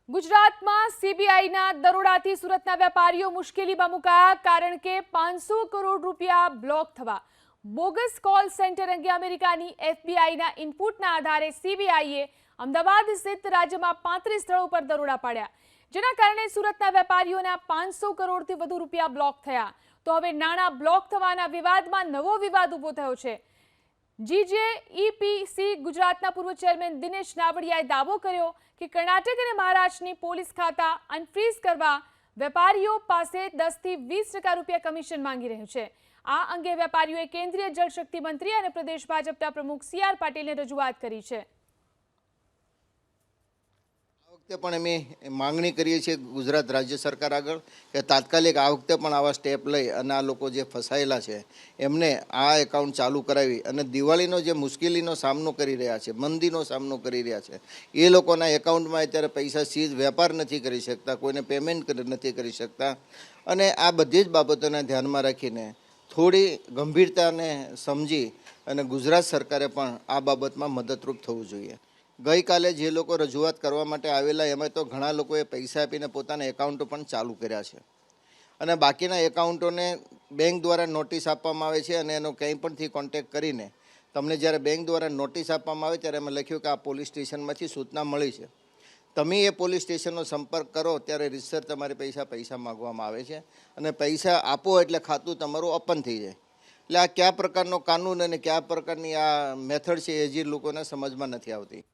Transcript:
ગુજરાતમાં સીબીઆઈના દરોડાથી સુરતના વેપારીઓ મુશ્કેલીમાં મુકાયા કારણ કે 500 કરોડ રૂપિયા બ્લોક થવા બોગસ કોલ સેન્ટર અંગે અમેરિકાની એફબીઆઈના ઇનપુટના આધારે સીબીઆઈએ અમદાવાદ સ્થિત રાજ્યમાં 35 સ્થળો પર દરોડા પાડ્યા, જેના કારણે સુરતના વેપારીઓના 500 કરોડથી વધુ રૂપિયા બ્લોક થયા. તો હવે નાણાં બ્લોક થવાના વિવાદમાં નવો વિવાદ ઊભો થયો છે. જીજેઈપીસી ગુજરાતના પૂર્વ ચેરમેન દિનેશ નાવડિયાએ દાવો કર્યો કે કર્ણાટક અને મહારાષ્ટ્રની પોલીસ ખાતા અનફ્રીઝ કરવા વેપારીઓ પાસે 10 થી 20% રૂપિયા કમિશન માંગી રહ્યું છે. આ અંગે વેપારીઓએ કેન્દ્રીય જળશક્તિ મંત્રી અને પ્રદેશ ભાજપના પ્રમુખ સી.આર. પાટીલને રજૂઆત કરી છે. પણ અમે માંગણી કરીએ છીએ ગુજરાત રાજ્ય સરકાર આગળ કે તાત્કાલિક આ વખતે પણ આવા સ્ટેપ લઈ અને આ લોકો જે ફસાયેલા છે એમને આ એકાઉન્ટ ચાલુ કરાવી અને દિવાળીનો જે મુશ્કેલીનો સામનો કરી રહ્યા છે, મંદીનો સામનો કરી રહ્યા છે, એ લોકોના એકાઉન્ટમાં અત્યારે પૈસા સીધ વેપાર નથી કરી શકતા, કોઈને પેમેન્ટ નથી કરી શકતા. અને આ બધી જ બાબતોને ધ્યાનમાં રાખીને થોડી ગંભીરતાને સમજી અને ગુજરાત સરકારે પણ આ બાબતમાં મદદરૂપ થવું જોઈએ. ગઈકાલે જે લોકો રજૂઆત કરવા માટે આવેલા એમાં તો ઘણા લોકોએ પૈસા આપીને પોતાના એકાઉન્ટો પણ ચાલુ કર્યા છે અને બાકીના એકાઉન્ટોને બેંક દ્વારા નોટિસ આપવામાં આવે છે અને એનો કંઈ પણથી કોન્ટેક્ટ કરીને તમને જ્યારે બેંક દ્વારા નોટિસ આપવામાં આવે ત્યારે અમે લખ્યું કે આ પોલીસ સ્ટેશનમાંથી સૂચના મળી છે, તમે એ પોલીસ સ્ટેશનનો સંપર્ક કરો ત્યારે રીતસર તમારે પૈસા માગવામાં આવે છે અને પૈસા આપો એટલે ખાતું તમારું ઓપન થઈ જાય. એટલે આ કયા પ્રકારનો કાનૂન અને કયા પ્રકારની આ મેથડ છે એ જે લોકોને સમજમાં નથી આવતી.